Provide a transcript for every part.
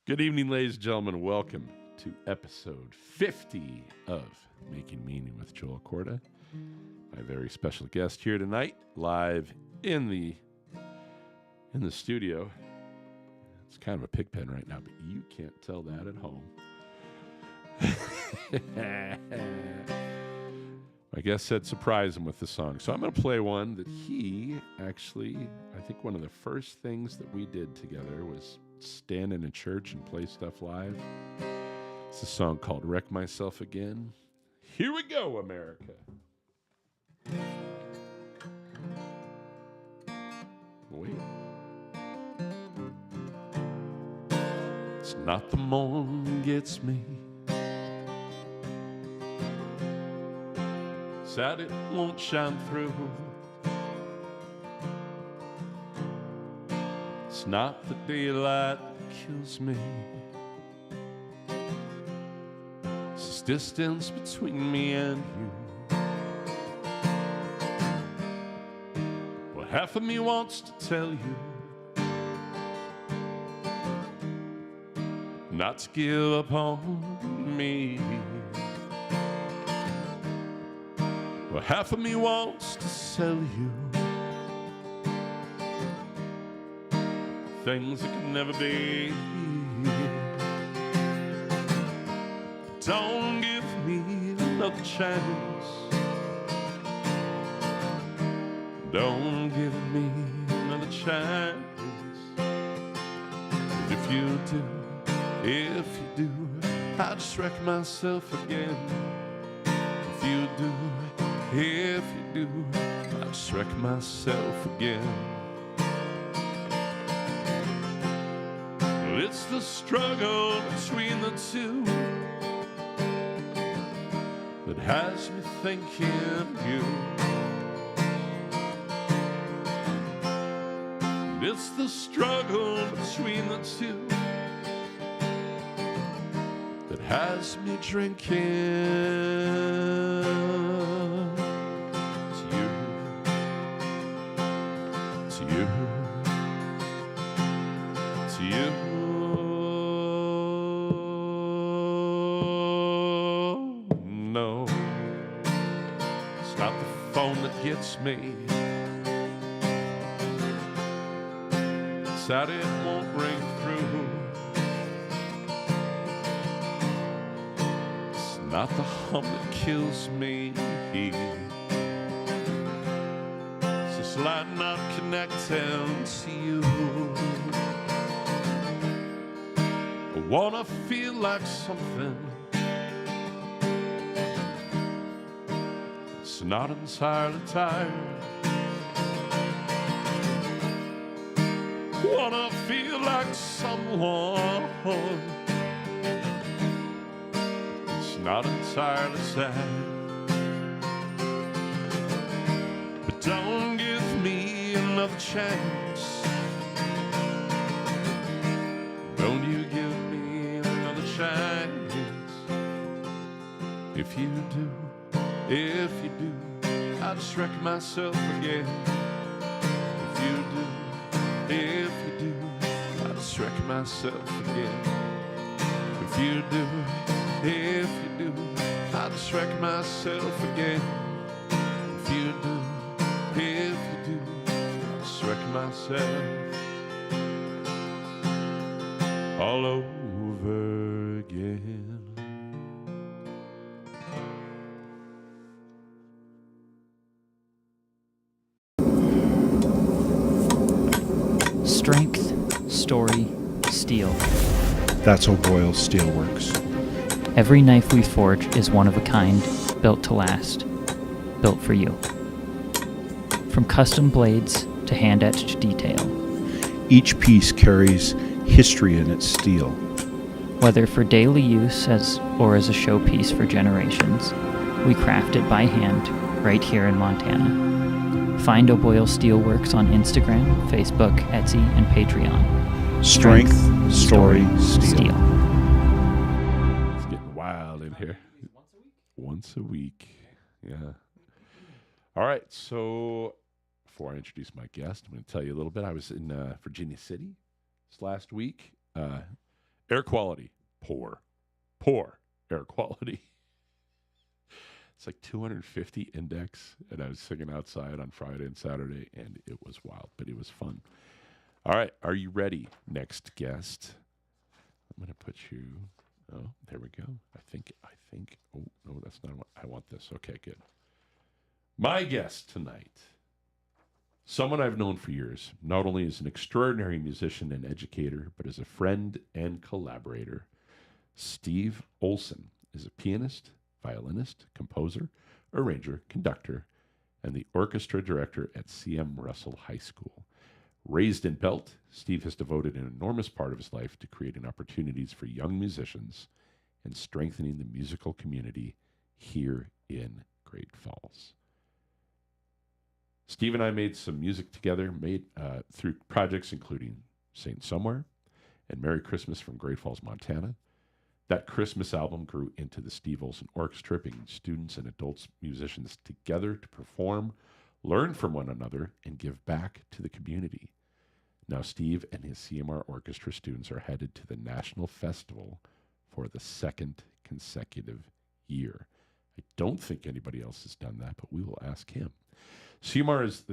Good evening, ladies and gentlemen. Welcome to episode 50 of Making Meaning with Joel Corda. My very special guest here tonight, live in the studio. It's kind of a pig pen right now, but you can't tell that at home. My guest said surprise him with the song. So I'm going to play one that he actually, I think one of the first things that we did together was stand in a church and play stuff live. It's a song called Wreck Myself Again. Here we go, America. Wait. It's not the morning gets me. Sad it won't shine through. It's not the daylight that kills me. It's this distance between me and you. Well, half of me wants to tell you not to give up on me. Well, half of me wants to sell you things that can never be. Don't give me another chance. Don't give me another chance. If you do, I just wreck myself again. If you do, I just wreck myself again. Well, it's the struggle between the two that has me thinking you. And it's the struggle between the two that has me drinking. No, it's not the phone that gets me. Sad it won't ring through. It's not the hum that kills me. It's this light not connecting to you. I wanna feel like something. It's not entirely tired. Wanna feel like someone. It's not entirely sad. But don't give me another chance. Don't you give me another chance. If you do, I just wreck myself again. If you do, I just wreck myself again. If you do, I just wreck myself again. If you do, I just wreck myself all over again. Strength, story, steel. That's O'Boyle Steelworks. Every knife we forge is one of a kind, built to last, built for you. From custom blades to hand-etched detail. Each piece carries history in its steel. Whether for daily use or as a showpiece for generations, we craft it by hand right here in Montana. Find O'Boyle Steelworks on Instagram, Facebook, Etsy, and Patreon. Strength, story, steel. It's getting wild in here. Once a week. Yeah. All right. So before I introduce my guest, I'm going to tell you a little bit. I was in Virginia City this last week. Air quality, poor. Poor air quality. It's like 250 index, and I was singing outside on Friday and Saturday, and it was wild, but it was fun. All right, are you ready? Next guest. I'm going to put you. Oh, there we go. I think. Oh no, that's not what I want. This. Okay, good. My guest tonight, someone I've known for years, not only as an extraordinary musician and educator, but as a friend and collaborator. Steve Olson is a pianist, violinist, composer, arranger, conductor, and the orchestra director at C.M. Russell High School. Raised in Belt, Steve has devoted an enormous part of his life to creating opportunities for young musicians and strengthening the musical community here in Great Falls. Steve and I made some music together, through projects including Saint Somewhere and Merry Christmas from Great Falls, Montana. That Christmas album grew into the Steve Olson Orchestra, bringing students and adults musicians together to perform, learn from one another, and give back to the community. Now Steve and his CMR Orchestra students are headed to the National Festival for the second consecutive year. I don't think anybody else has done that, but we will ask him. CMR is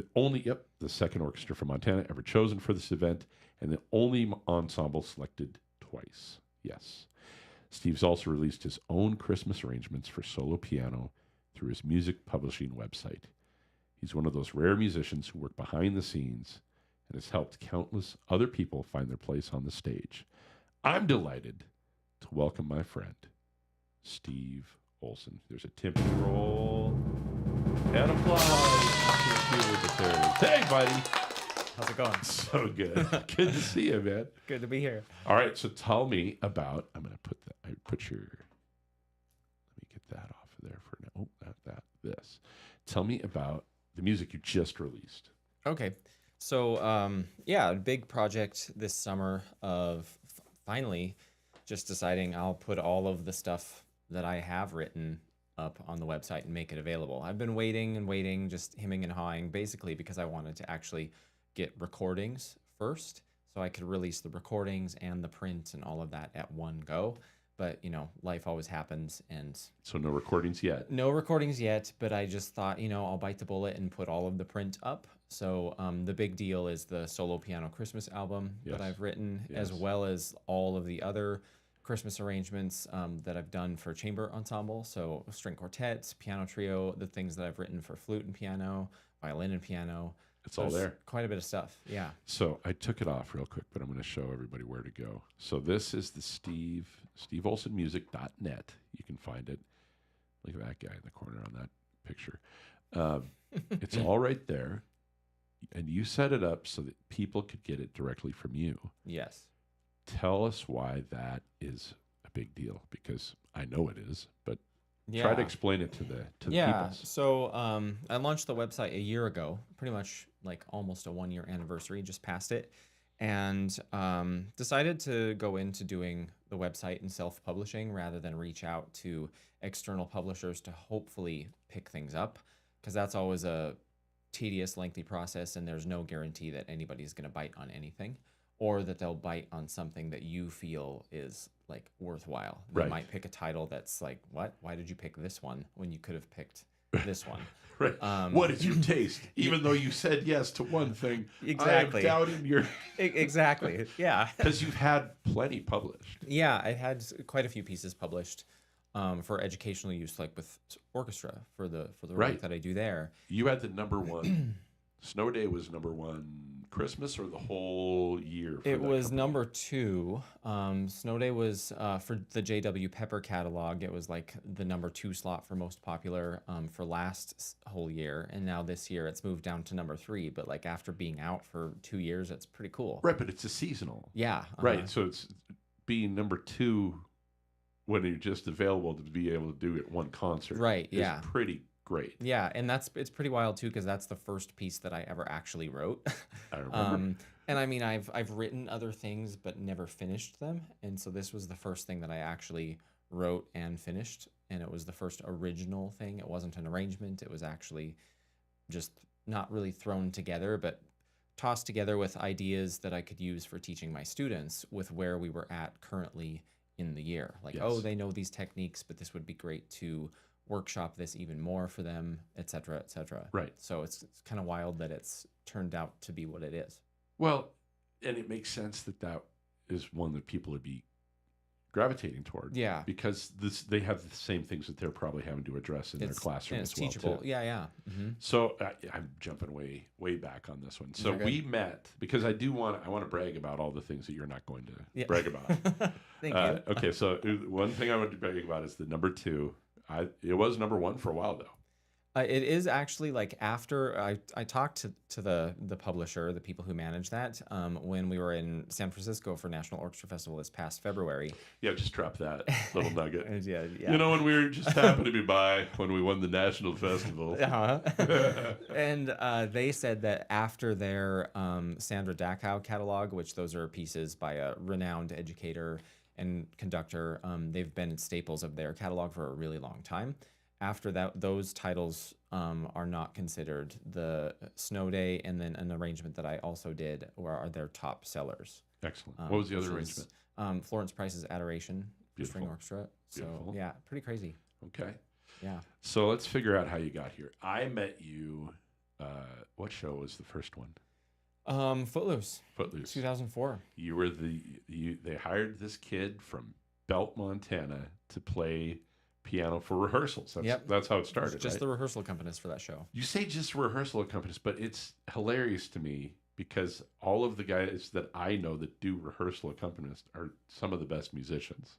the second orchestra from Montana ever chosen for this event, and the only ensemble selected twice. Yes. Steve's also released his own Christmas arrangements for solo piano through his music publishing website. He's one of those rare musicians who work behind the scenes and has helped countless other people find their place on the stage. I'm delighted to welcome my friend, Steve Olson. There's a timpani roll and applause. Hey, buddy. How's it going? So good. Good to see you, man. Good to be here. All right, so tell me about. I'm going to put that. Let me get that off of there for now. Oh, not this. Tell me about the music you just released. Okay. So, yeah, a big project this summer of finally just deciding I'll put all of the stuff that I have written up on the website and make it available. I've been waiting and waiting, just hemming and hawing, basically because I wanted to actually get recordings first so I could release the recordings and the print and all of that at one go. But, you know, life always happens, and So no recordings yet. no recordings yet, but I just thought, I'll bite the bullet and put all of the print up. So the big deal is the solo piano Christmas album Yes. that I've written, Yes. as well as all of the other Christmas arrangements that I've done for chamber ensemble. So string quartets, piano trio, the things that I've written for flute and piano, violin and piano. It's all There's there. Quite a bit of stuff. Yeah. So I took it off real quick, but I'm going to show everybody where to go. So this is the SteveOlsonMusic.net. You can find it. Look at that guy in the corner on that picture. It's all right there. And you set it up so that people could get it directly from you. Yes. Tell us why that is a big deal, because I know it is, but Yeah. try to explain it to the Yeah. people. So I launched the website a year ago, pretty much like almost a 1-year anniversary, just passed it, and decided to go into doing the website and self-publishing rather than reach out to external publishers to hopefully pick things up, because that's always a tedious, lengthy process, and there's no guarantee that anybody's going to bite on anything, or that they'll bite on something that you feel is like worthwhile. They Right. might pick a title that's like, what? Why did you pick this one when you could have picked this one? Right. What did you taste? Even though you said yes to one thing, Exactly. I'm doubting your... Exactly. Yeah. Because you've had plenty published. Yeah, I had quite a few pieces published for educational use, like with orchestra for the Right. work that I do there. You had the number one. Snow Day was number one Christmas, or the whole year? For It that was company? number 2. Snow Day was for the J.W. Pepper catalog. It was like the number 2 slot for most popular for last whole year, and now this year it's moved down to number 3. But like after being out for 2 years, it's pretty cool. Right, but it's a seasonal. Yeah. Right, so it's being number 2 when you're just available to be able to do it one concert. Right, is yeah. pretty great. Yeah, and it's pretty wild too, because that's the first piece that I ever actually wrote. I remember. And I mean, I've written other things but never finished them, and so this was the first thing that I actually wrote and finished, and it was the first original thing. It wasn't an arrangement. It was actually just not really thrown together, but tossed together with ideas that I could use for teaching my students with where we were at currently in the year. Like, oh, Yes. they know these techniques, but this would be great to workshop this even more for them, et cetera, et cetera. Right. So it's kind of wild that it's turned out to be what it is. Well, and it makes sense that that is one that people would be gravitating toward. Yeah. Because they have the same things that they're probably having to address in their classroom and it's as well teachable. too. Yeah, yeah. Mm-hmm. So I'm jumping way back on this one. So You're good. we met because I want to brag about all the things that you're not going to Yeah. brag about. Thank you. Okay, so one thing I want to brag about is the number 2. It was number 1 for a while though. It is actually like after I talked to the publisher, the people who manage that, when we were in San Francisco for National Orchestra Festival this past February. Yeah, just drop that little nugget. And yeah. You know, when we were just happened to be by when we won the national festival. Uh-huh. And they said that after their Sandra Dachau catalog, which those are pieces by a renowned educator and conductor, they've been staples of their catalog for a really long time. After that, those titles are not considered. The Snow Day and then an arrangement that I also did are their top sellers. Excellent. What was the other which is, arrangement? Florence Price's Adoration for string Beautiful. orchestra. So Beautiful. yeah, pretty crazy. Okay. Yeah. So let's figure out how you got here. I met you. What show was the first one? Footloose, Footloose. 2004. You were they hired this kid from Belt, Montana to play piano for rehearsals. That's how it started. Just right? the rehearsal accompanist for that show. You say just rehearsal accompanist, but it's hilarious to me because all of the guys that I know that do rehearsal accompanist are some of the best musicians.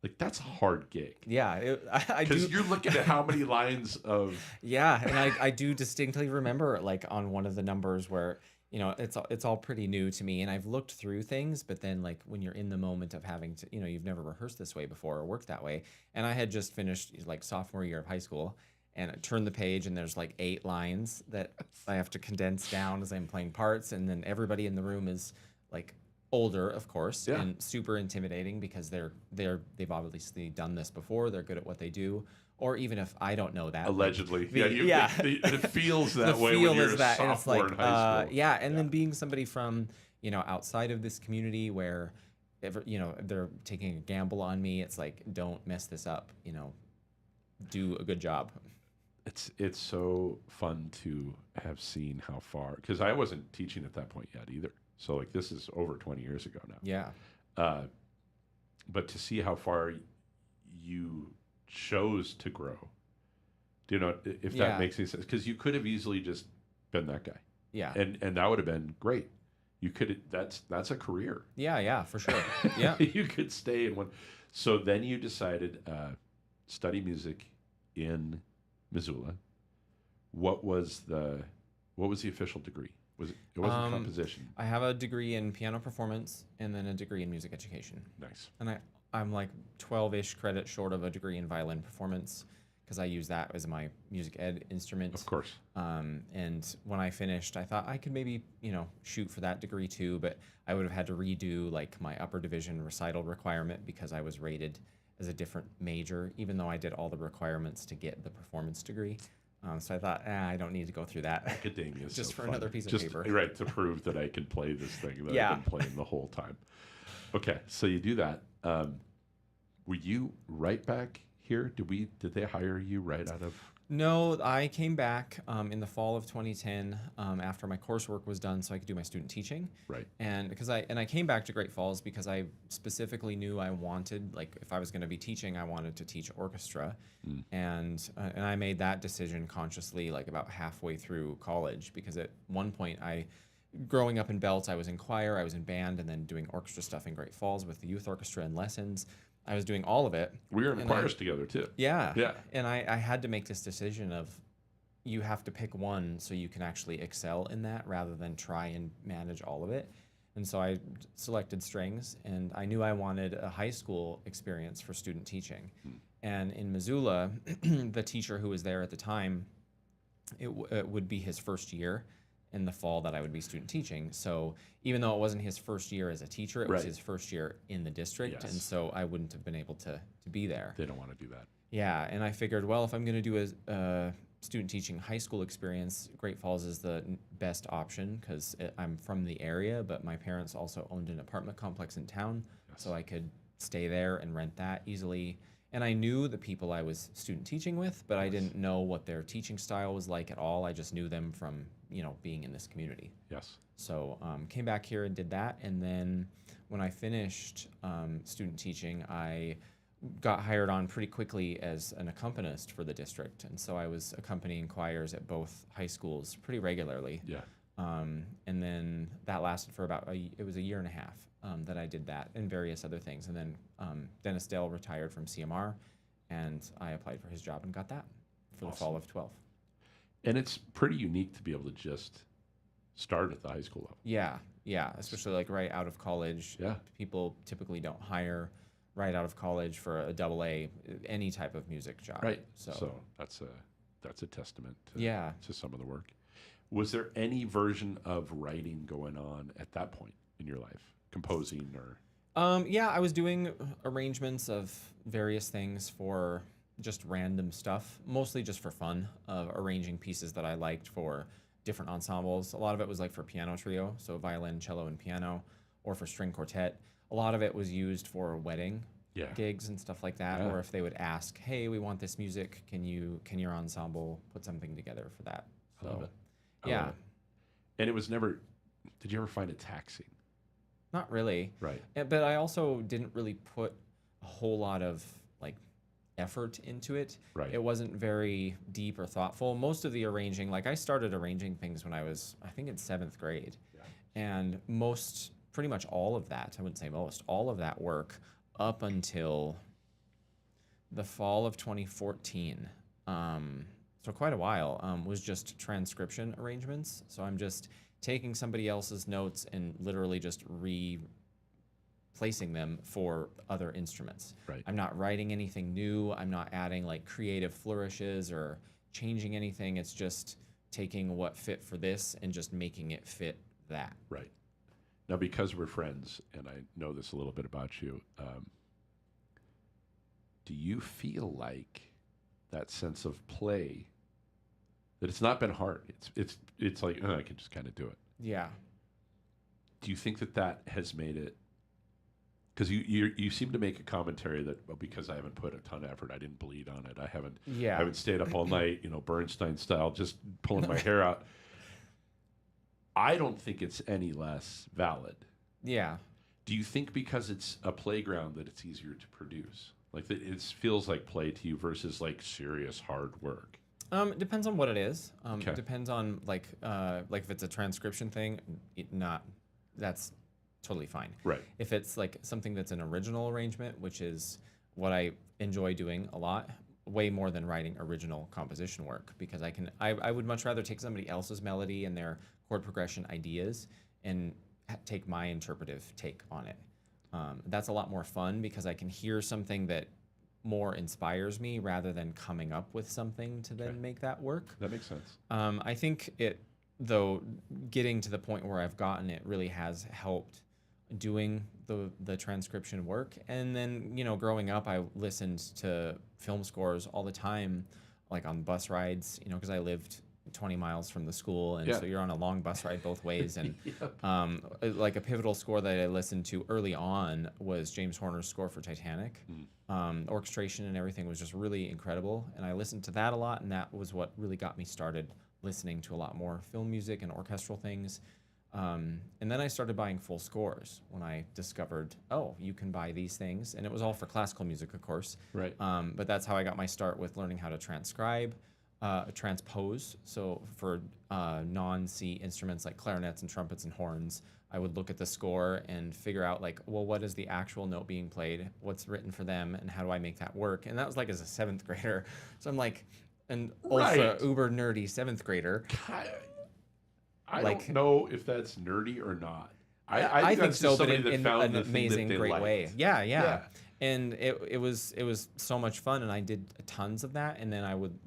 Like that's a hard gig. Yeah, I do. Because you're looking at how many lines of Yeah, and I do distinctly remember like on one of the numbers where it's all pretty new to me, and I've looked through things, but then like when you're in the moment of having to, you've never rehearsed this way before or worked that way, and I had just finished like sophomore year of high school, and I turned the page and there's like 8 lines that I have to condense down as I'm playing parts, and then everybody in the room is like older, of course, Yeah. and super intimidating because they've obviously done this before, they're good at what they do. Or even if I don't know that, allegedly. like, It feels that the way feel when you're is a that, and it's sophomore like, in high school. then being somebody from outside of this community where, they're taking a gamble on me. It's like, don't mess this up. Do a good job. It's so fun to have seen how far, because I wasn't teaching at that point yet either. So like this is over 20 years ago now. Yeah. But to see how far you chose to grow, if Yeah. that makes any sense, because you could have easily just been that guy, Yeah. and that would have been great. You could that's a career. Yeah, for sure. Yeah. You could stay in one. So then you decided study music in Missoula. What was the official degree? It wasn't composition. I have a degree in piano performance and then a degree in music education. Nice. And I'm like 12-ish credits short of a degree in violin performance because I use that as my music ed instrument. Of course. And when I finished, I thought I could maybe, shoot for that degree too, but I would have had to redo like my upper division recital requirement because I was rated as a different major, even though I did all the requirements to get the performance degree. So I thought, I don't need to go through that. Academia is just so for fun. another piece of Just, paper. Right, to prove that I can play this thing that Yeah. I've been playing the whole time. Okay, so you do that. Were you right back here? Did they hire you right out of? No, I came back in the fall of 2010 after my coursework was done, so I could do my student teaching. Right. And I came back to Great Falls because I specifically knew I wanted, like, if I was going to be teaching, I wanted to teach orchestra, and I made that decision consciously, like about halfway through college, because at one point growing up in Belts, I was in choir, I was in band, and then doing orchestra stuff in Great Falls with the youth orchestra and lessons. I was doing all of it. We were in And choirs together too. Yeah. Yeah. And I had to make this decision of you have to pick one so you can actually excel in that rather than try and manage all of it. And so I selected strings, and I knew I wanted a high school experience for student teaching. And in Missoula, the teacher who was there at the time, it would be his first year in the fall that I would be student teaching. So even though it wasn't his first year as a teacher, it was Right. his first year in the district. Yes. And so I wouldn't have been able to be there. They don't want to do that. Yeah, and I figured, well, if I'm going to do student teaching high school experience, Great Falls is the best option because I'm from the area, but my parents also owned an apartment complex in town, so I could stay there and rent that easily. And I knew the people I was student teaching with, but I didn't know what their teaching style was like at all. I just knew them from, being in this community. Yes. So came back here and did that. And then when I finished student teaching, I got hired on pretty quickly as an accompanist for the district. And so I was accompanying choirs at both high schools pretty regularly. Yeah. And then that lasted for about it was a year and a half that I did that and various other things. And then Dennis Dale retired from CMR, and I applied for his job and got that for the fall of 12. And it's pretty unique to be able to just start at the high school level. Yeah, especially like right out of college. Yeah. People typically don't hire right out of college for a AA, any type of music job. Right. So that's a testament to some of the work. Was there any version of writing going on at that point in your life? Composing or? I was doing arrangements of various things for just random stuff, mostly just for fun, arranging pieces that I liked for different ensembles. A lot of it was like for piano trio, so violin, cello, and piano, or for string quartet. A lot of it was used for wedding gigs and stuff like that, or if they would ask, hey, we want this music, can your ensemble put something together for that? So, I love it. yeah. And it was never, did you ever find it taxing? Not really. Right. But I also didn't really put a whole lot of like effort into it. Right. It wasn't very deep or thoughtful. Most of the arranging, like I started arranging things when I was, I think in 7th grade. Yeah. And pretty much all of that, I wouldn't say most, all of that work up until the fall of 2014, so quite a while, was just transcription arrangements. So I'm just taking somebody else's notes and literally just replacing them for other instruments. Right. I'm not writing anything new. I'm not adding like creative flourishes or changing anything. It's just taking what fit for this and just making it fit that. Right. Now, because we're friends, and I know this a little bit about you, do you feel like that sense of play, that it's not been hard? It's like, I can just kind of do it. Yeah. Do you think that has made it? Because you seem to make a commentary that, well, because I haven't put a ton of effort, I didn't bleed on it. I haven't stayed up all night, Bernstein style, just pulling my hair out. I don't think it's any less valid. Yeah. Do you think because it's a playground that it's easier to produce? Like that it feels like play to you versus like serious hard work? Depends on what it is. Okay. Depends on like if it's a transcription thing, that's totally fine. Right. If it's like something that's an original arrangement, which is what I enjoy doing a lot, way more than writing original composition work, because I would much rather take somebody else's melody and their chord progression ideas and take my interpretive take on it. That's a lot more fun because I can hear something that more inspires me rather than coming up with something to then make that work. That makes sense. I think getting to the point where I've gotten it really has helped doing the transcription work. And then, growing up, I listened to film scores all the time, like on bus rides, because I lived 20 miles from the school, and so you're on a long bus ride both ways. And like a pivotal score that I listened to early on was James Horner's score for Titanic. Orchestration and everything was just really incredible, and I listened to that a lot, and that was what really got me started listening to a lot more film music and orchestral things. And then I started buying full scores when I discovered, you can buy these things, and it was all for classical music, of course. Right. But that's how I got my start with learning how to transcribe. Transpose. So for non-C instruments like clarinets and trumpets and horns, I would look at the score and figure out what is the actual note being played, what's written for them, and how do I make that work? And that was like as a 7th grader. So I'm like an ultra uber nerdy 7th grader. I don't know if that's nerdy or not. I think that's so, but somebody that in found an the thing amazing, that they great liked. way. Yeah. And it was so much fun, and I did tons of that. And then I would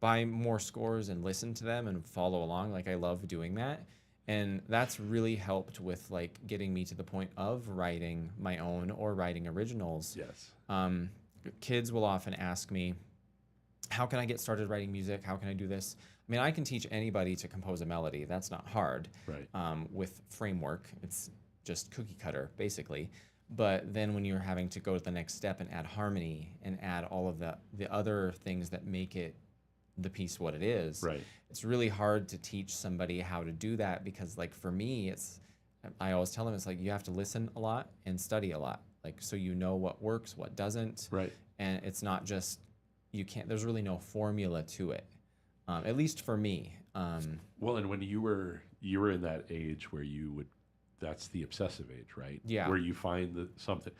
buy more scores and listen to them and follow along. I love doing that, and that's really helped with getting me to the point of writing my own or writing originals. Yes. Kids will often ask me, how can I get started writing music? How can I do this? I mean, I can teach anybody to compose a melody. That's not hard. Right. With framework, it's just cookie cutter, basically. But then when you're having to go to the next step and add harmony and add all of the other things that make it the piece what it is, Right. it's really hard to teach somebody how to do that because, like, for me, I always tell them it's like you have to listen a lot and study a lot, like, so you know what works, what doesn't. Right. And it's not just, there's really no formula to it, at least for me. Well, and when you were in that age where that's the obsessive age, right? Yeah. Where you find something.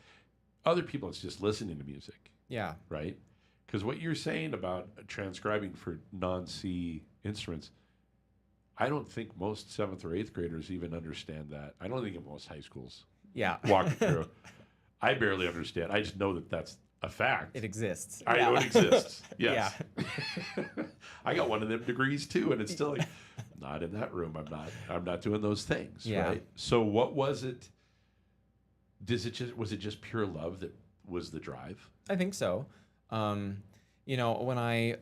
Other people, it's just listening to music, Yeah. right? Because what you're saying about transcribing for non-C instruments, I don't think most 7th or 8th graders even understand that. I don't think in most high schools Yeah. walking through. I barely understand. I just know that that's a fact. It exists. I know it exists. Yes. Yeah. I got one of them degrees too, and it's still like, not in that room. I'm not doing those things. Yeah. Right. So what was it? Was it just pure love that was the drive? I think so. When I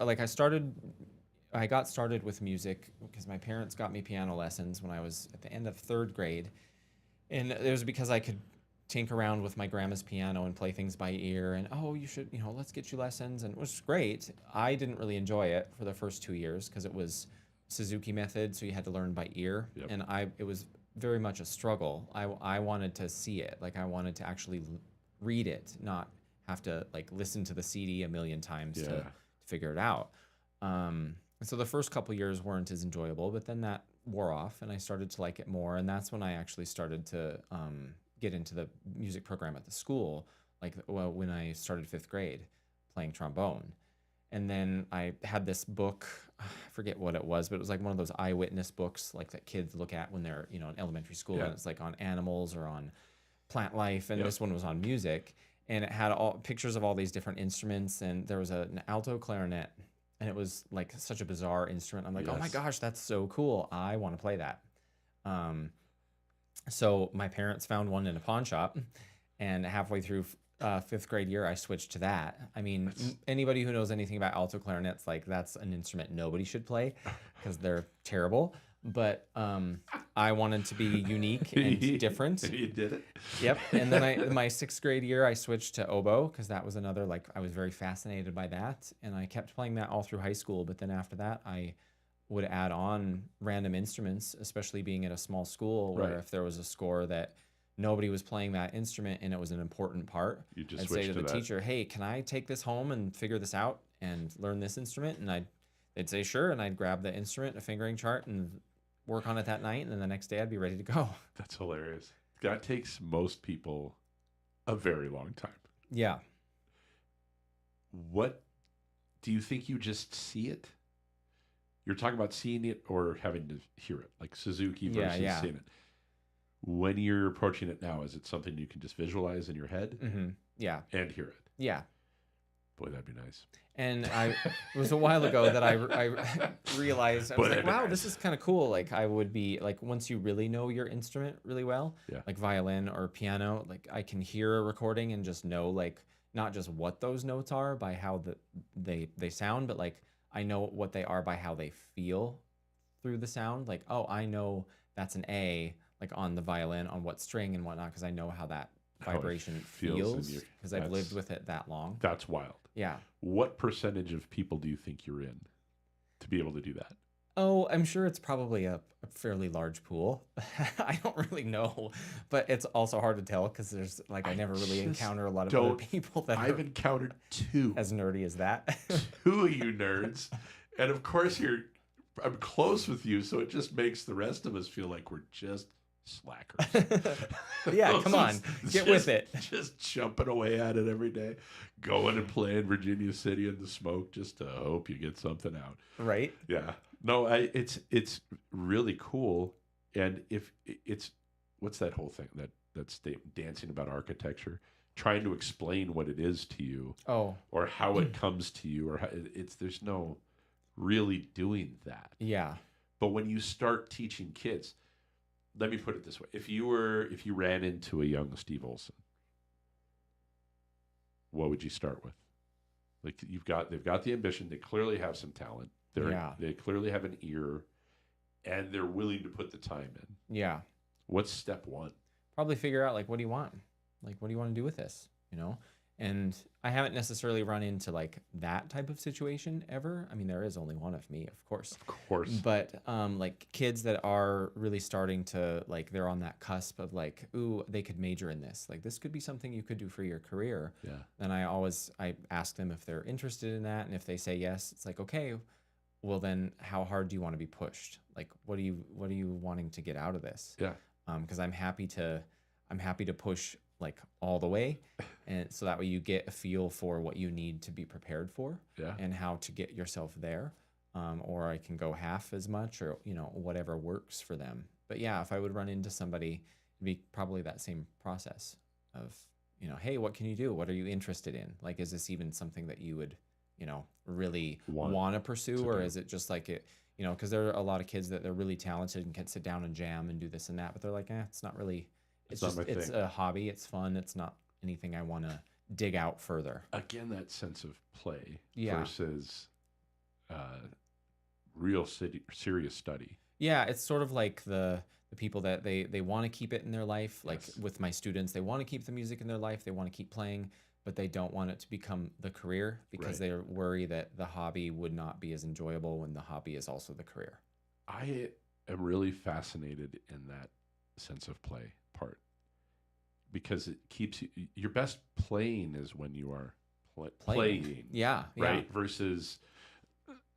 got started with music because my parents got me piano lessons when I was at the end of 3rd grade. And it was because I could tinker around with my grandma's piano and play things by ear. And, you should, let's get you lessons. And it was great. I didn't really enjoy it for the first 2 years because it was Suzuki method. So you had to learn by ear. Yep. And it was very much a struggle. I wanted to see it. Like, I wanted to actually read it, not have to like listen to the CD a million times to figure it out. And so the first couple years weren't as enjoyable, but then that wore off and I started to like it more. And that's when I actually started to get into the music program at the school, when I started 5th grade playing trombone. And then I had this book, I forget what it was, but it was like one of those eyewitness books like that kids look at when they're, in elementary school, and it's like on animals or on plant life. And this one was on music. And it had all pictures of all these different instruments, and there was an alto clarinet, and it was like such a bizarre instrument. I'm like, oh my gosh, that's so cool. I want to play that. So my parents found one in a pawn shop, and halfway through 5th grade year, I switched to that. I mean, anybody who knows anything about alto clarinets, like that's an instrument nobody should play because they're terrible. But I wanted to be unique and different. You did it. Yep. And then my 6th grade year, I switched to oboe because that was another, I was very fascinated by that. And I kept playing that all through high school. But then after that, I would add on random instruments, especially being at a small school where if there was a score that nobody was playing that instrument and it was an important part, I'd say to the teacher, hey, can I take this home and figure this out and learn this instrument? And they'd say, sure. And I'd grab the instrument, a fingering chart, and work on it that night, and then the next day I'd be ready to go. That's hilarious. That takes most people a very long time. Yeah. What do you think you just see it? You're talking about seeing it or having to hear it, like Suzuki versus seeing it. When you're approaching it now, is it something you can just visualize in your head? Mm-hmm. Yeah. And hear it? Yeah. Boy, that'd be nice. And it was a while ago that I realized, I was like, wow, this is kind of cool. Like, I would be, like, once you really know your instrument really well, like violin or piano, like, I can hear a recording and just know, like, not just what those notes are by how they sound, but, like, I know what they are by how they feel through the sound. Like, oh, I know that's an A, like, on the violin, on what string and whatnot, because I know how that vibration feels because I've lived with it that long. That's wild. Yeah. What percentage of people do you think you're in to be able to do that? Oh, I'm sure it's probably a fairly large pool. I don't really know, but it's also hard to tell because there's I never really encounter a lot of other people that I've encountered 2 as nerdy as that. 2 of you nerds, and of course I'm close with you, so it just makes the rest of us feel like we're just slackers. Yeah, come on, get with it. Just jumping away at it every day, going and playing Virginia City in the smoke just to hope you get something out. Right? Yeah. No, it's really cool. And if it's what's that whole thing that statement, dancing about architecture, trying to explain what it is to you, or how it comes to you, or how there's no really doing that. Yeah. But when you start teaching kids. Let me put it this way. If you ran into a young Steve Olson, what would you start with? Like they've got the ambition. They clearly have some talent. They clearly have an ear, and they're willing to put the time in. Yeah. What's step one? Probably figure out like, what do you want? Like, what do you want to do with this? You know? And I haven't necessarily run into like that type of situation ever. I mean, there is only one of me, of course. Of course. But like kids that are really starting to like, they're on that cusp of like, ooh, they could major in this. Like, this could be something you could do for your career. Yeah. And I ask them if they're interested in that, and if they say yes, it's like, okay, well then, how hard do you want to be pushed? Like, what are you wanting to get out of this? Yeah. Because I'm happy to push like all the way, and so that way you get a feel for what you need to be prepared for, Yeah. and how to get yourself there. Or I can go half as much, or whatever works for them. But yeah, if I would run into somebody, it'd be probably that same process of, hey, what can you do? What are you interested in? Like, is this even something that you would really want to pursue, or is it just like it? Because there are a lot of kids that they're really talented and can sit down and jam and do this and that, but they're like, it's not really. It's a hobby. It's fun. It's not anything I want to dig out further. Again, that sense of play Yeah. versus real serious study. Yeah, it's sort of like the people that they want to keep it in their life. Like Yes. with my students, they want to keep the music in their life. They want to keep playing, but they don't want it to become the career, because Right. they worry that the hobby would not be as enjoyable when the hobby is also the career. I am really fascinated in that sense of play part, because it keeps your best playing is when you are playing. Yeah, Right. Versus.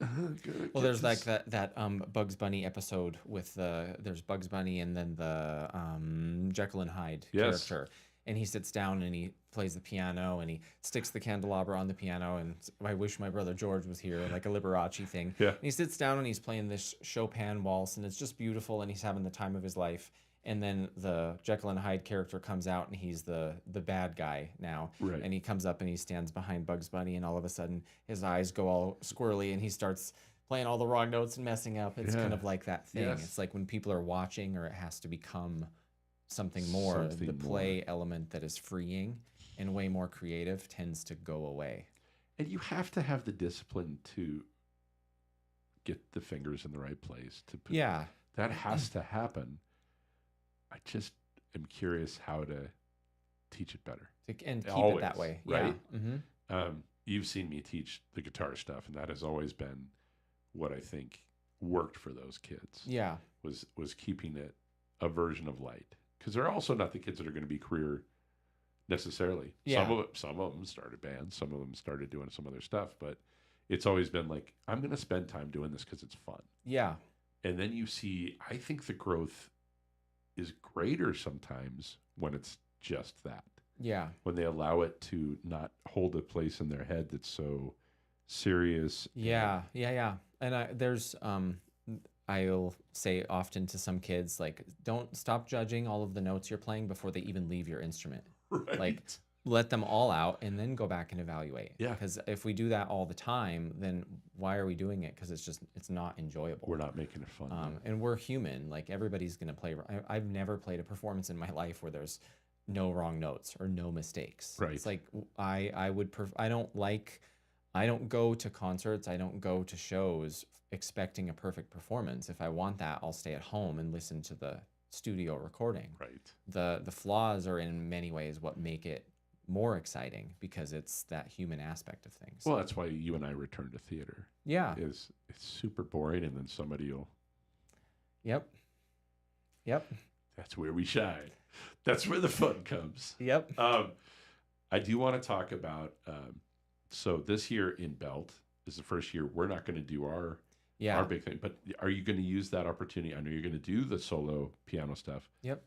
Well, there's like that Bugs Bunny episode with there's Bugs Bunny and then the Jekyll and Hyde Yes. character, and he sits down and he plays the piano and he sticks the candelabra on the piano, and I wish my brother George was here, like a Liberace thing. Yeah. And he sits down and he's playing this Chopin waltz, and it's just beautiful, and he's having the time of his life. And then the Jekyll and Hyde character comes out, and he's the bad guy now. Right. And he comes up and he stands behind Bugs Bunny, and all of a sudden his eyes go all squirrely, and he starts playing all the wrong notes and messing up. It's kind of like that thing. Yes. It's like when people are watching, or it has to become something more. The play element that is freeing and way more creative tends to go away. And you have to have the discipline to get the fingers in the right place. Yeah. That has to happen. I just am curious how to teach it better. And keep Always, it that way. right? Yeah. Mm-hmm. You've seen me teach the guitar stuff, and that has always been what I think worked for those kids. Yeah. Was keeping it a version of light, because they're also not the kids that are going to be career necessarily. Yeah. Some of them started bands, some of them started doing some other stuff, but it's always been like, I'm going to spend time doing this because it's fun. Yeah. And then you see, I think the growth is greater sometimes when it's just that. Yeah. When they allow it to not hold a place in their head that's so serious. Yeah. And I'll say often to some kids, like, don't stop judging all of the notes you're playing before they even leave your instrument. Right. Like, let them all out and then go back and evaluate. Yeah. Because if we do that all the time, then why are we doing it? Because it's not enjoyable. We're not making it fun. And we're human. Like, everybody's going to play. I've never played a performance in my life where there's no wrong notes or no mistakes. Right. It's like I don't go to concerts. I don't go to shows expecting a perfect performance. If I want that, I'll stay at home and listen to the studio recording. Right. The flaws are in many ways what make it more exciting, because it's that human aspect of things. Well, that's why you and I return to theater. Yeah. It's super boring, and then somebody will. Yep. That's where we shine. That's where the fun comes. Yep. I do want to talk about. So this year in Belt is the first year we're not going to do our big thing. But are you going to use that opportunity? I know you're going to do the solo piano stuff. Yep.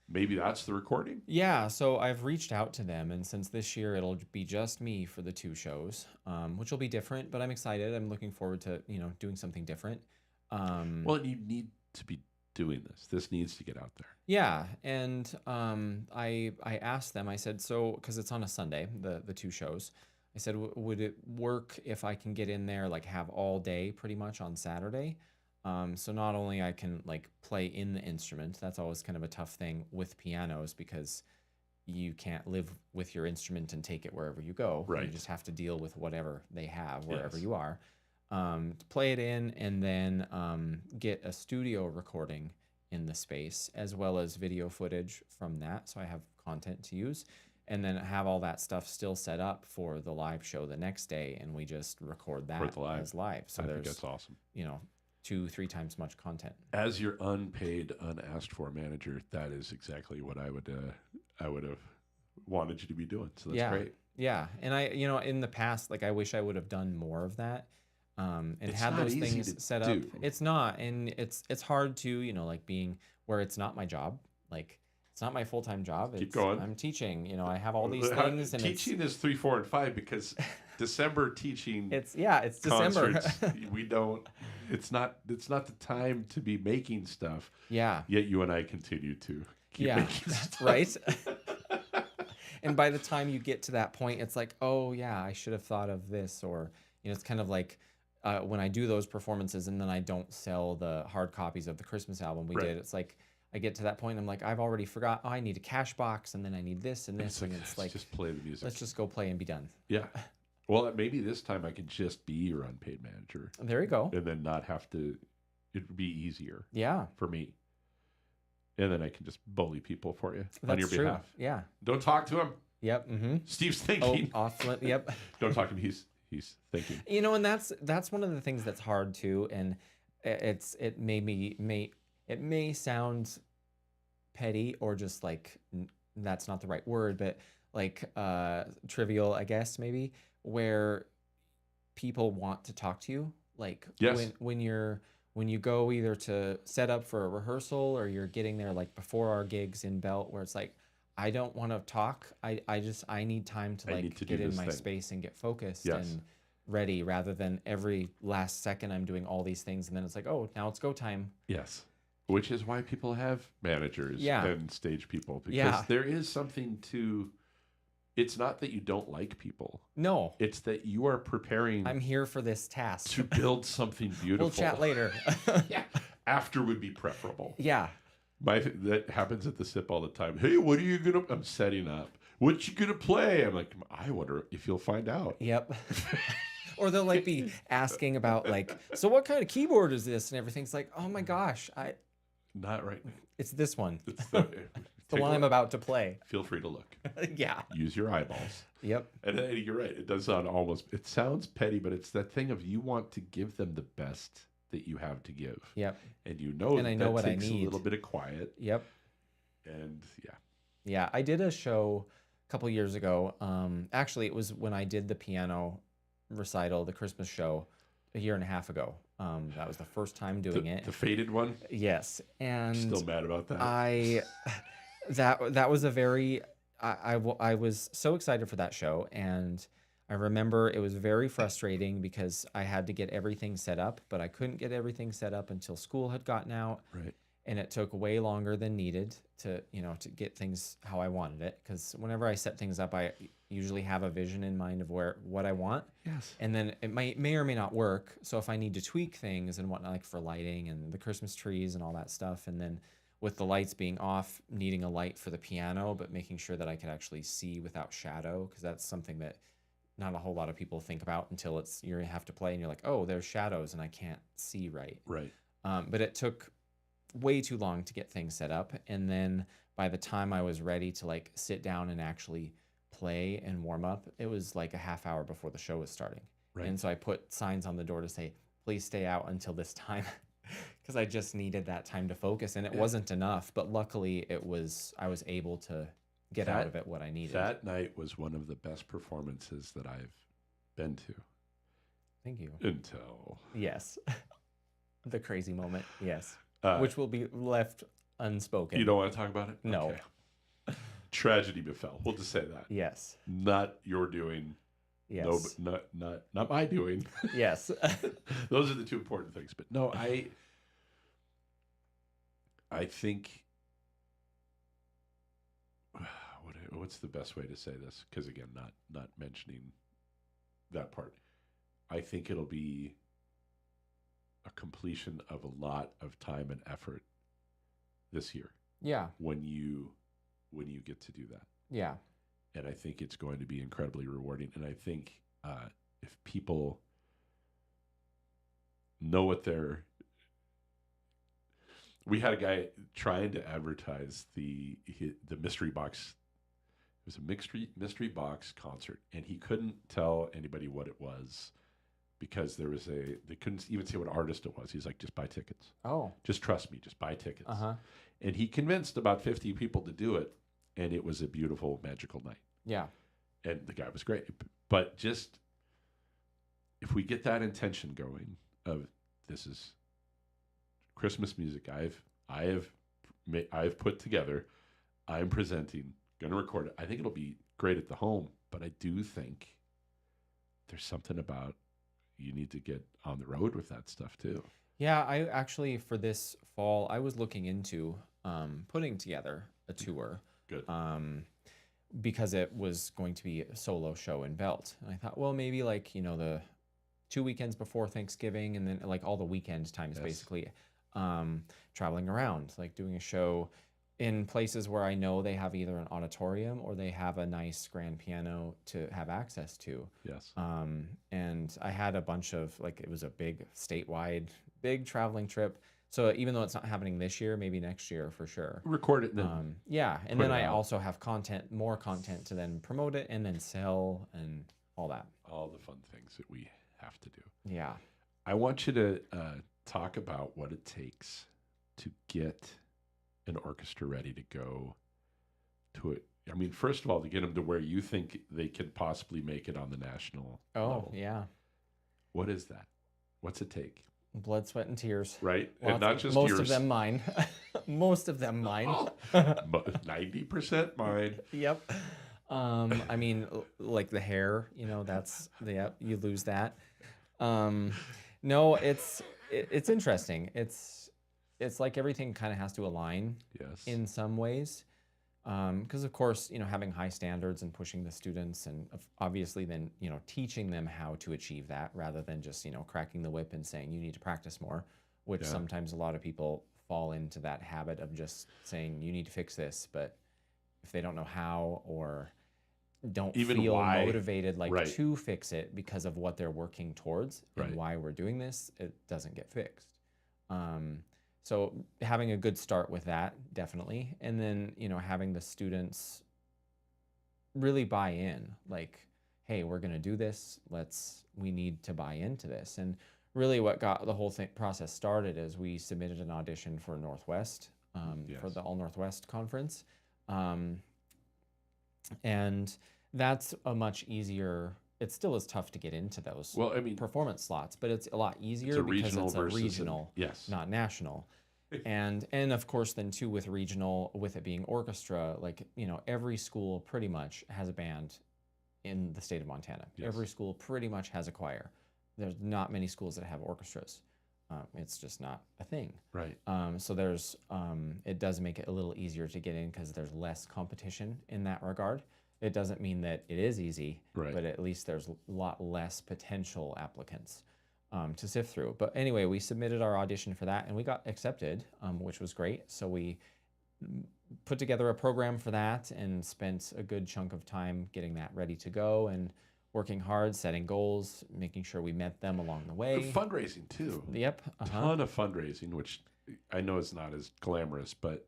Maybe that's the recording. Yeah, so I've reached out to them, and since this year it'll be just me for the 2 shows, which will be different, but I'm excited. I'm looking forward to doing something different. Well, you need to be doing this. This needs to get out there. Yeah, and I asked them. I said, so because it's on a Sunday, the 2 shows. I said, would it work if I can get in there, like, have all day pretty much on Saturday? So not only I can, like, play in the instrument. That's always kind of a tough thing with pianos, because you can't live with your instrument and take it wherever you go. Right. You just have to deal with whatever they have wherever Yes. you are. Play it in, and then get a studio recording in the space, as well as video footage from that, so I have content to use, and then have all that stuff still set up for the live show the next day, and we just record that as live. So I think there's, that's awesome. 2-3 times much content. As your unpaid, unasked for manager, that is exactly what I would have wanted you to be doing. So that's great. Yeah, and I, in the past, like I wish I would have done more of that, and It's had not those easy things to set up. do. It's not, and it's hard to, like being where it's not my job, like it's not my full-time job. Keep going. I'm teaching. I have all these things, and teaching is 3, 4, and 5 because December teaching. it's December. concerts, we don't. It's not the time to be making stuff. Yeah. Yet you and I continue to keep making stuff. Right. And by the time you get to that point, it's like, oh yeah, I should have thought of this, or it's kind of like when I do those performances and then I don't sell the hard copies of the Christmas album we did. It's like I get to that point, and I'm like, I've already forgot. Oh, I need a cash box, and then I need this and this, and it's like, just play the music. let's just go play and be done. Yeah. Well, maybe this time I could just be your unpaid manager. There you go. And then not have to. It would be easier. Yeah. For me. And then I can just bully people for you on your That's true. behalf. Yeah. Don't talk to him. Yep. Mm-hmm. Steve's Oh, thinking. Yep. Don't talk to him. He's thinking. And that's one of the things that's hard too, and it may sound petty, or just like that's not the right word, but like trivial, I guess, maybe, where people want to talk to you, like Yes. when you go either to set up for a rehearsal, or you're getting there like before our gigs in Belt, where it's like, I don't want to talk. I need time to like get in my space and get focused and ready, rather than every last second I'm doing all these things, and then it's like, oh, now it's go time. Yes. Which is why people have managers and stage people, because there is something to. It's not that you don't like people. No. It's that you are preparing. I'm here for this task. To build something beautiful. We'll chat later. After would be preferable. Yeah. That happens at the SIP all the time. Hey, what are you gonna? I'm setting up. What you gonna play? I'm like, I wonder if you'll find out. Yep. Or they'll like be asking about like, so what kind of keyboard is this, and everything's like, oh my gosh, Not right. It's this one. It's the one I'm about to play. Feel free to look. Yeah. Use your eyeballs. Yep. And you're right. It does sound it sounds petty, but it's that thing of you want to give them the best that you have to give. Yep. And I know what I takes need. a little bit of quiet. Yep. And Yeah, I did a show a couple years ago. Actually, it was when I did the piano recital, the Christmas show, a year and a half ago. That was the first time doing it. The faded one? Yes. And still mad about that. that was a very I was so excited for that show, and I remember it was very frustrating because I had to get everything set up, but I couldn't get everything set up until school had gotten out. Right. And it took way longer than needed to get things how I wanted it, because whenever I set things up, I usually have a vision in mind of what I want. Yes. And then it may or may not work. So if I need to tweak things and whatnot, like for lighting and the Christmas trees and all that stuff, and then with the lights being off, needing a light for the piano, but making sure that I could actually see without shadow, because that's something that not a whole lot of people think about until you have to play and you're like, oh, there's shadows and I can't see right. Right. But it took way too long to get things set up, and then by the time I was ready to like sit down and actually play and warm up, it was like a half hour before the show was starting. Right. And so I put signs on the door to say, please stay out until this time, because I just needed that time to focus, and it wasn't enough, but luckily I was able to get out of it what I needed. That night was one of the best performances that I've been to. Thank you. Until yes. The crazy moment. Yes. Which will be left unspoken. You don't want to talk about it? No. Okay. Tragedy befell. We'll just say that. Yes. Not your doing. Yes. No, not my doing. Yes. Those are the two important things. But no, I think what's the best way to say this? Because again, not mentioning that part. I think it'll be a completion of a lot of time and effort this year. Yeah. When you when you get to do that. Yeah. And I think it's going to be incredibly rewarding. And I think if people know what they're... We had a guy trying to advertise the mystery box. It was a mystery box concert, and he couldn't tell anybody what it was because they couldn't even say what artist it was. He's like, just buy tickets. Oh. Just trust me, just buy tickets. Uh-huh. And he convinced about 50 people to do it, and it was a beautiful, magical night. Yeah. And the guy was great. But just, if we get that intention going of, this is Christmas music I have put together, I'm presenting, going to record it. I think it'll be great at the home, but I do think there's something about you need to get on the road with that stuff too. Yeah, I actually, for this fall, I was looking into putting together a tour. Good. Because it was going to be a solo show in Belt. And I thought, well, maybe like, the 2 weekends before Thanksgiving and then like all the weekend times, basically traveling around, like doing a show in places where I know they have either an auditorium or they have a nice grand piano to have access to. Yes. And I had a bunch of, like, it was a big statewide, big traveling trip. So even though it's not happening this year, maybe next year for sure. Record it and then yeah, and put then it I out. also have more content to then promote it and then sell and all that. All the fun things that we have to do. Yeah. I want you to talk about what it takes to get an orchestra ready to go to it. I mean, first of all, to get them to where you think they could possibly make it on the national level. Yeah. What is that? What's it take? Blood, sweat, and tears. Right? And not just most yours. of them mine. Most of them mine. 90% mine. Yep. I mean, like the hair, that's you lose that. No, it's interesting. It's like everything kind of has to align in some ways. Because of course, having high standards and pushing the students and obviously then, teaching them how to achieve that rather than just, cracking the whip and saying you need to practice more, which sometimes a lot of people fall into that habit of just saying you need to fix this. But if they don't know how or don't feel motivated to fix it because of what they're working towards and why we're doing this, it doesn't get fixed. So having a good start with that, definitely. And then, having the students really buy in, like, hey, we're going to do this. We need to buy into this. And really what got the whole process started is we submitted an audition for Northwest, for the All Northwest conference. And that's a much easier, it still is tough to get into those performance slots, but it's a lot easier because it's a regional, not national. And of course then too with regional, with it being orchestra, like, every school pretty much has a band in the state of Montana. Every school pretty much has a choir. There's not many schools that have orchestras. It's just not a thing. Right. So there's, it does make it a little easier to get in because there's less competition in that regard. It doesn't mean that it is easy, but at least there's a lot less potential applicants to sift through. But anyway, we submitted our audition for that and we got accepted, which was great. So we put together a program for that and spent a good chunk of time getting that ready to go and working hard, setting goals, making sure we met them along the way. Fundraising too. Yep. Ton of fundraising, which I know is not as glamorous, but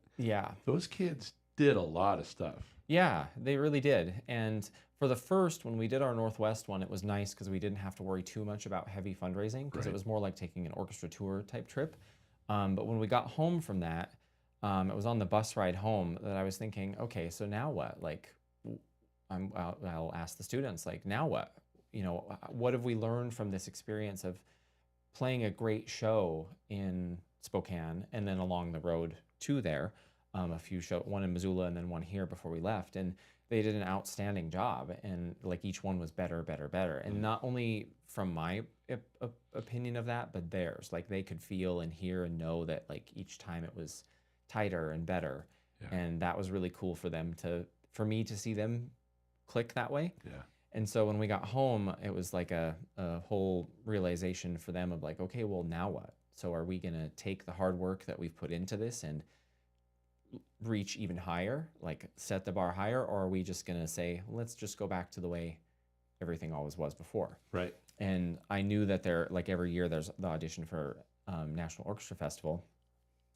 those kids did a lot of stuff. Yeah, they really did. And for the first, when we did our Northwest one, it was nice because we didn't have to worry too much about heavy fundraising because it was more like taking an orchestra tour type trip. But when we got home from that, it was on the bus ride home that I was thinking, okay, so now what? Like, I'll ask the students, like, now what? What have we learned from this experience of playing a great show in Spokane and then along the road to there? A few shows, one in Missoula and then one here before we left, and they did an outstanding job. And like each one was better, and not only from my opinion of that, but theirs. Like they could feel and hear and know that like each time it was tighter and better, and that was really cool for me to see them click that way. Yeah. And so when we got home, it was like a whole realization for them of like, okay, well now what? So are we gonna take the hard work that we've put into this and reach even higher, like set the bar higher, or are we just going to say, let's just go back to the way everything always was before? Right. And I knew that like every year there's the audition for National Orchestra Festival.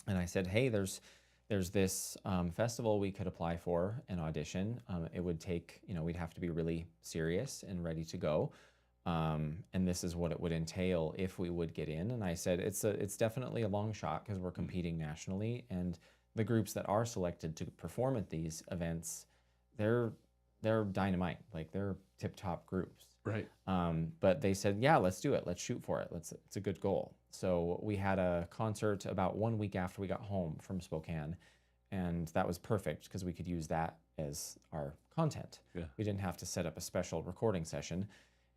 And I said, hey, there's this festival we could apply for and audition. It would take, we'd have to be really serious and ready to go. And this is what it would entail if we would get in. And I said, it's definitely a long shot because we're competing nationally. And the groups that are selected to perform at these events, they're dynamite. Like they're tip-top groups. Right. But they said, yeah, let's do it. Let's shoot for it. It's a good goal. So we had a concert about 1 week after we got home from Spokane. And that was perfect because we could use that as our content. Yeah. We didn't have to set up a special recording session.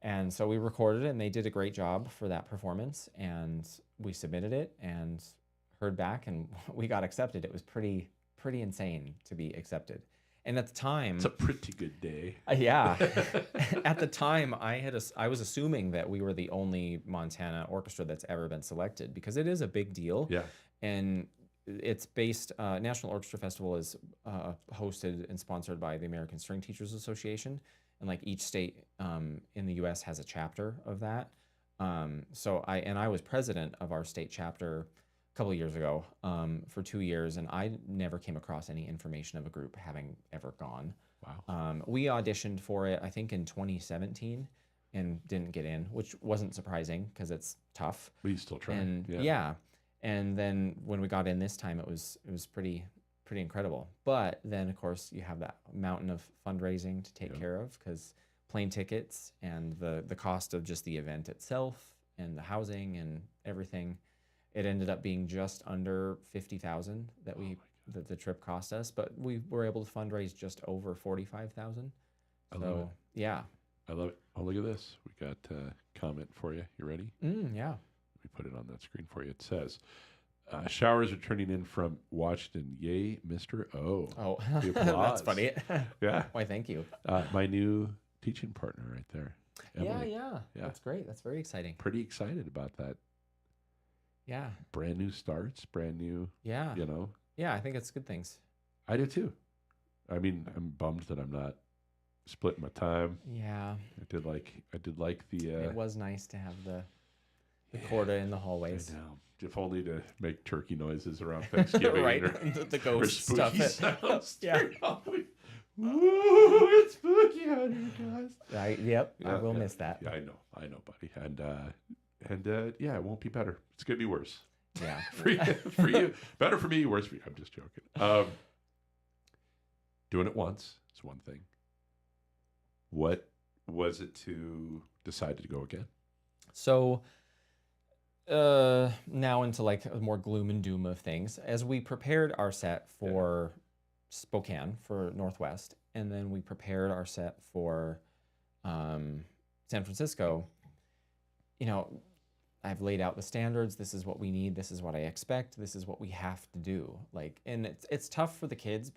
And so we recorded it, and they did a great job for that performance. And we submitted it and heard back, and we got accepted. It was pretty insane to be accepted. And at the time, It's a pretty good day. yeah, at the time, I was assuming that we were the only Montana orchestra that's ever been selected because it is a big deal. Yeah. And it's based. National Orchestra Festival is hosted and sponsored by the American String Teachers Association, and like each state in the U.S. has a chapter of that. So I was president of our state chapter a couple of years ago for 2 years, and I never came across any information of a group having ever gone. Wow. We auditioned for it, I think, in 2017 and didn't get in, which wasn't surprising because it's tough. But you still try. And yeah. And then when we got in this time, it was pretty incredible. But then, of course, you have that mountain of fundraising to take care of because plane tickets and the cost of just the event itself and the housing and everything. It ended up being just under $50,000 that the trip cost us, but we were able to fundraise just over $45,000. I love it. Yeah. I love it. Oh, look at this. We got a comment for you. You ready? Yeah. We put it on that screen for you. It says, showers are turning in from Washington. Yay, Mr. O. Oh, The that's applause. funny. Yeah. Why, thank you. My new teaching partner right there. Emily. Yeah. That's great. That's very exciting. Pretty excited about that. Yeah. Brand new starts, brand new, Yeah. Yeah, I think it's good things. I do too. I mean, I'm bummed that I'm not splitting my time. Yeah. I did like the. It was nice to have the corda in the hallways. I know. If only to make turkey noises around Thanksgiving. Right. Or, the or ghost spooky stuff. sounds. Yeah. Ooh, it's spooky out here, guys. Yep. I Yeah, will yeah. miss that. Yeah, I know, buddy. And yeah, it won't be better. It's gonna be worse. Yeah. for you. Better for me, worse for you. I'm just joking. Doing it once is one thing. What was it to decide to go again? So now into like a more gloom and doom of things. As we prepared our set for Spokane, for Northwest, and then we prepared our set for San Francisco, I've laid out the standards. This is what we need. This is what I expect. This is what we have to do. And it's tough for the kids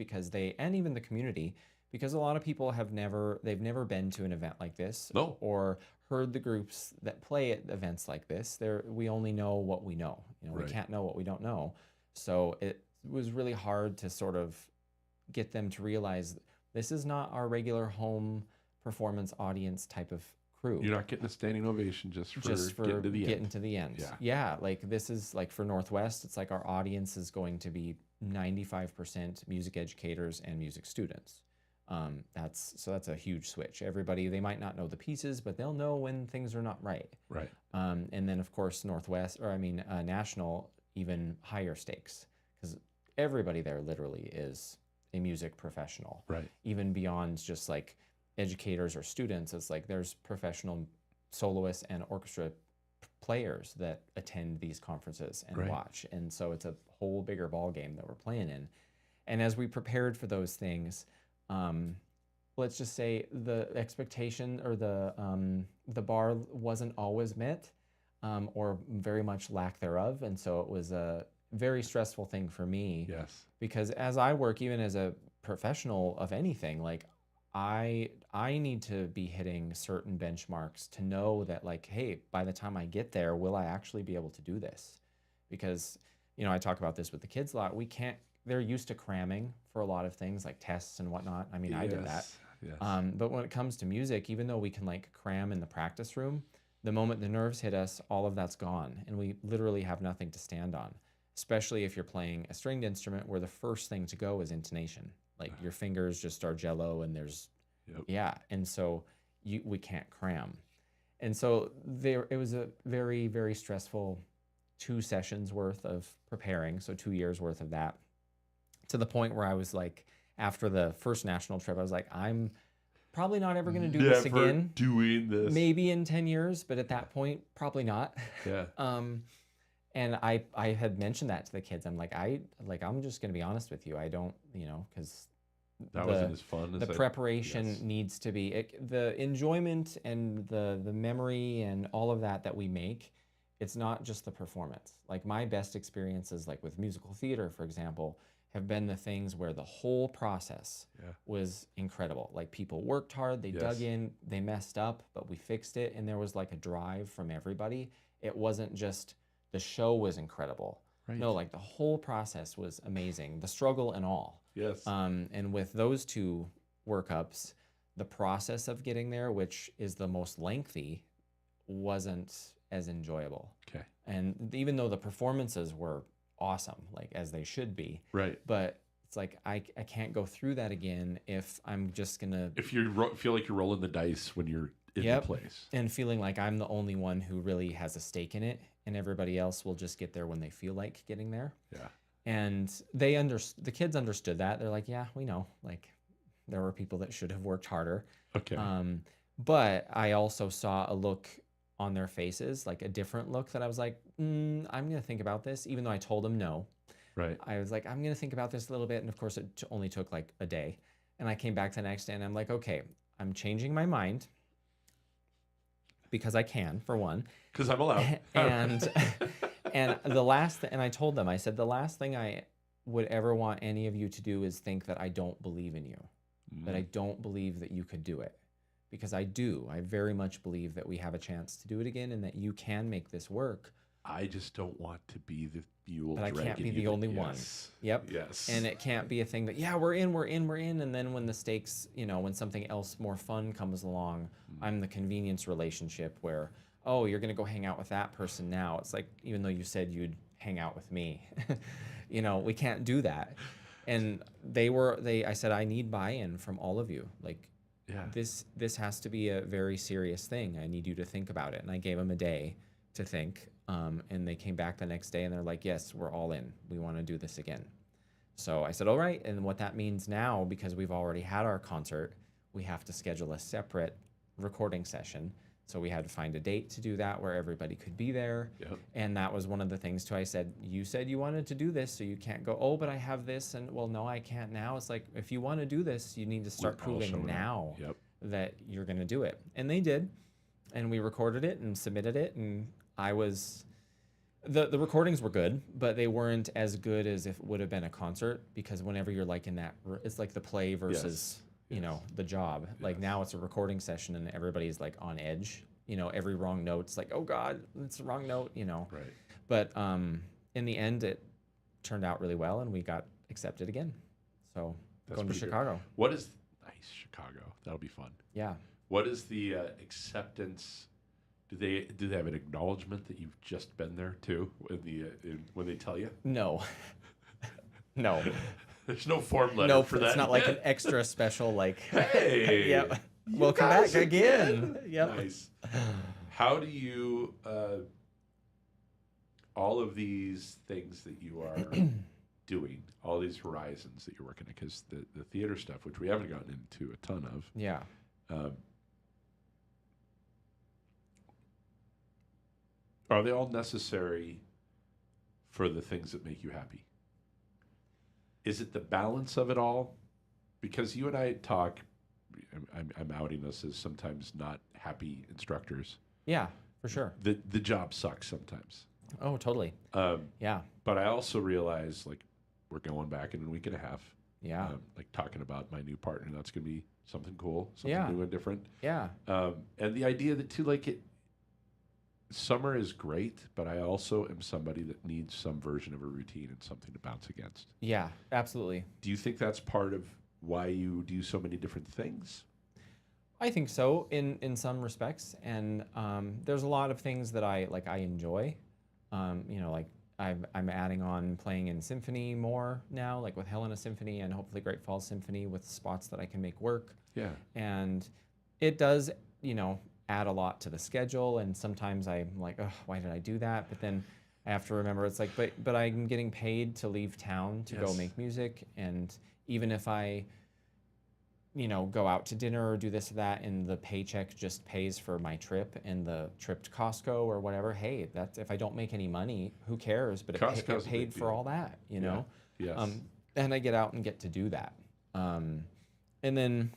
and even the community, because a lot of people they've never been to an event like this. No. Or heard the groups that play at events like this. We only know what we know. We Right. can't know what we don't know. So it was really hard to sort of get them to realize this is not our regular home performance audience type of crew. You're not getting a standing ovation just for getting to the getting end. to the end. Yeah. Like this is like for Northwest, it's like our audience is going to be 95% music educators and music students. That's a huge switch. Everybody, they might not know the pieces, but they'll know when things are not right. Right. And then of course National, even higher stakes, because everybody there literally is a music professional. Right. Even beyond just like educators or students, it's like there's professional soloists and orchestra players that attend these conferences and Right. watch. And so it's a whole bigger ball game that we're playing in. And as we prepared for those things, let's just say the expectation or the bar wasn't always met, or very much lack thereof. And so it was a very stressful thing for me. Yes. Because as I work, even as a professional of anything, like I need to be hitting certain benchmarks to know that, like, hey, by the time I get there, will I actually be able to do this? Because, I talk about this with the kids a lot. We can't they're used to cramming for a lot of things like tests and whatnot. I mean, I did that. Yes. But when it comes to music, even though we can like cram in the practice room, the moment the nerves hit us, all of that's gone, and we literally have nothing to stand on. Especially if you're playing a stringed instrument where the first thing to go is intonation. Like your fingers just are jello, and there's and so we can't cram. And so it was a very, very stressful 2 sessions worth of preparing, so 2 years worth of that, to the point where I was like, after the first national trip, I was like, I'm probably not ever going to do this again. Doing this. Maybe in 10 years, but at that point, probably not. Yeah. And I had mentioned that to the kids. I'm like, I'm just going to be honest with you. I don't, because that wasn't as fun as the preparation needs to be the enjoyment and the memory and all of that we make. It's not just the performance. Like my best experiences, like with musical theater, for example, have been the things where the whole process was incredible. Like people worked hard, they dug in, they messed up, but we fixed it, and there was like a drive from everybody. It wasn't just the show was incredible. Right. No, like the whole process was amazing, the struggle and all. Yes. And with those 2 workups, the process of getting there, which is the most lengthy, wasn't as enjoyable. Okay. And even though the performances were awesome, like as they should be. Right. But it's like I can't go through that again if I'm just gonna. If you feel like you're rolling the dice when you're in the place. And feeling like I'm the only one who really has a stake in it, and everybody else will just get there when they feel like getting there. Yeah. And the kids understood that. They're like, yeah, we know. Like there were people that should have worked harder. Okay. But I also saw a look on their faces, like a different look that I was like, I'm going to think about this, even though I told them no. Right. I was like, I'm going to think about this a little bit. And of course, it only took like a day. And I came back the next day and I'm like, okay, I'm changing my mind because I can, for one. Because I'm allowed. and and I told them, I said, the last thing I would ever want any of you to do is think that I don't believe in you, that I don't believe that you could do it. Because I do. I very much believe that we have a chance to do it again and that you can make this work. I just don't want to be the mule. But I can't be the only one. Yep. Yes. And it can't be a thing that, we're in. And then when the stakes, when something else more fun comes along, I'm the convenience relationship where, oh, you're going to go hang out with that person now. It's like, even though you said you'd hang out with me, we can't do that. And I said, I need buy-in from all of you. Like, this has to be a very serious thing. I need you to think about it. And I gave them a day to think. And they came back the next day and they're like, yes, we're all in. We want to do this again. So I said, all right. And what that means now, because we've already had our concert, we have to schedule a separate recording session. So we had to find a date to do that where everybody could be there. Yep. And that was one of the things too. I said, you said you wanted to do this, so you can't go, oh, but I have this. And well, no, I can't now. It's like, if you want to do this, you need to start proving now that you're going to do it. And they did. And we recorded it and submitted it. And the recordings were good, but they weren't as good as if it would have been a concert, because whenever you're like in that, it's like the play versus the job. Like now it's a recording session and everybody's like on edge, every wrong note's like, oh God, it's the wrong note, Right. But in the end, it turned out really well and we got accepted again. So going to Chicago. Good. What is nice Chicago? That'll be fun. Yeah. What is the acceptance? Do they have an acknowledgement that you've just been there too when they tell you? No. No. There's no form letter for that. It's not like an extra special, like, hey, yep, welcome back again. Yep. Nice. How do you, all of these things that you are doing, all these horizons that you're working at, because the theater stuff, which we haven't gotten into a ton of. Yeah. Are they all necessary for the things that make you happy? Is it the balance of it all? Because you and I talk, I'm outing us as sometimes not happy instructors. Yeah, for sure. The job sucks sometimes. Oh, totally. Yeah. But I also realize, like, we're going back in a week and a half. Yeah. Like talking about my new partner, that's going to be something cool, something new and different. Yeah. And the idea that too, like summer is great, but I also am somebody that needs some version of a routine and something to bounce against. Yeah, absolutely. Do you think that's part of why you do so many different things? I think so in some respects, and there's a lot of things that I enjoy. Like I'm adding on playing in symphony more now, like with Helena Symphony and hopefully Great Falls Symphony, with spots that I can make work. Yeah. And it does, add a lot to the schedule. And sometimes I'm like, oh, why did I do that? But then I have to remember it's like, but I'm getting paid to leave town to go Yes. make music, and even if I go out to dinner or do this or that, and the paycheck just pays for my trip and the trip to Costco or whatever. Hey, that's if I don't make any money, who cares? But it Costco's a paid big for deal. all that, Yeah. Yes. And I get out and get to do that. And then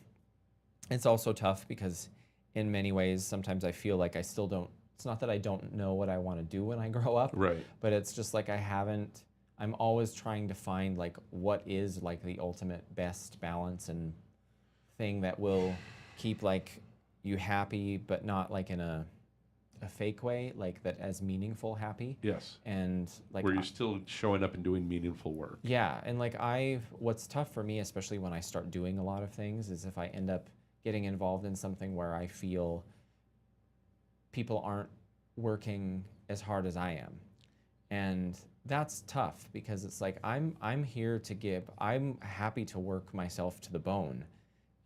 it's also tough because in many ways, sometimes I feel like I still don't, it's not that I don't know what I want to do when I grow up, Right. but it's just like I'm always trying to find like what is like the ultimate best balance and thing that will keep like you happy, but not like in a fake way, like that as meaningful happy. Yes. And like Where you're still showing up and doing meaningful work. yeah, and like what's tough for me, especially when I start doing a lot of things, is if I end up getting involved in something where I feel people aren't working as hard as I am. And that's tough because it's like I'm here to give. I'm happy to work myself to the bone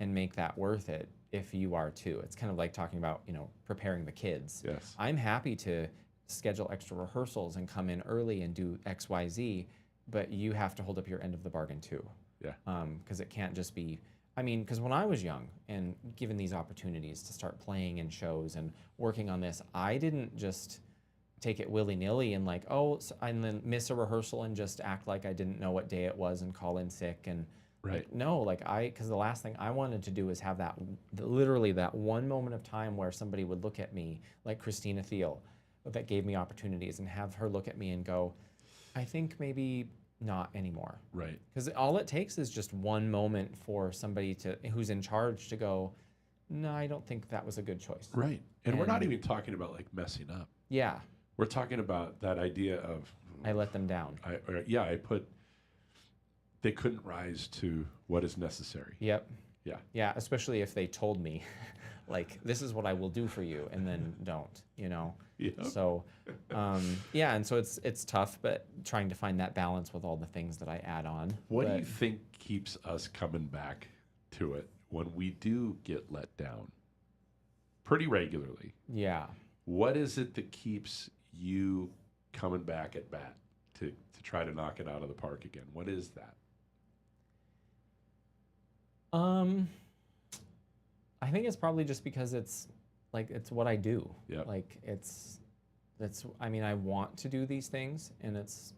and make that worth it if you are too. It's kind of like talking about, preparing the kids. Yes. I'm happy to schedule extra rehearsals and come in early and do X, Y, Z, but you have to hold up your end of the bargain too. Yeah. Because it can't just be, because when I was young and given these opportunities to start playing in shows and working on this, I didn't just take it willy-nilly and like, and then miss a rehearsal and just act like I didn't know what day it was and call in sick and Right. like, no, because the last thing I wanted to do is have literally that one moment of time where somebody would look at me, like Christina Thiel, that gave me opportunities, and have her look at me and go, I think maybe not anymore. Right. Because all it takes is just one moment for somebody who's in charge to go, no, I don't think that was a good choice. Right. And we're not And- even talking about like messing up. Yeah, We're talking about that idea of I let them down. they couldn't rise to what is necessary. Yep. Yeah. Yeah, especially if they told me, like, this is what I will do for you, and then don't, Yep. So, and so it's tough, but trying to find that balance with all the things that I add on. What do But you think keeps us coming back to it when we do get let down pretty regularly? Yeah. What is it that keeps you coming back at bat to try to knock it out of the park again? What is that? I think it's probably just because it's what I do. Yeah. Like I want to do these things, and it's,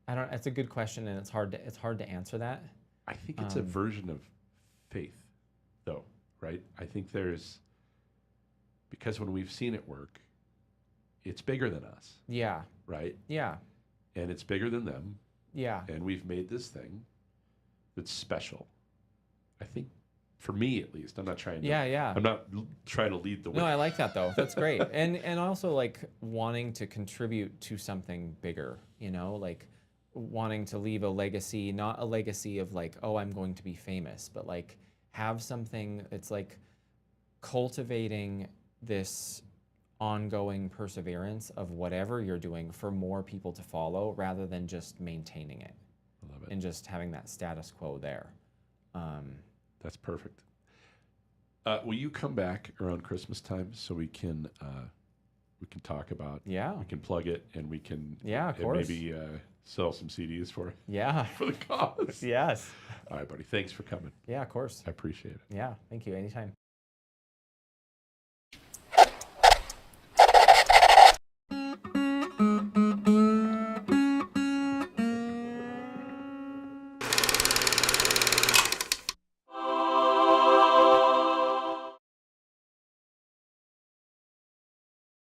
it's a good question, and it's hard to answer that. I think it's a version of faith, though, right? I think because when we've seen it work, it's bigger than us, Yeah. right? Yeah. And it's bigger than them, Yeah. and we've made this thing that's special. I think, for me at least, I'm not trying to. Yeah. I'm not trying to lead the way. No, I like that though. That's great. And also like wanting to contribute to something bigger, like wanting to leave a legacy, not a legacy of like, oh, I'm going to be famous, but like have something. It's like cultivating this ongoing perseverance of whatever you're doing for more people to follow, rather than just maintaining it I love it. and just having that status quo there. That's perfect. Will you come back around Christmas time so we can talk about? Yeah. We can plug it, and we can. Yeah, of and course. Maybe sell some CDs for Yeah. the cause. Yes. All right, buddy. Thanks for coming. Yeah, of course. I appreciate it. Yeah. Thank you. Anytime.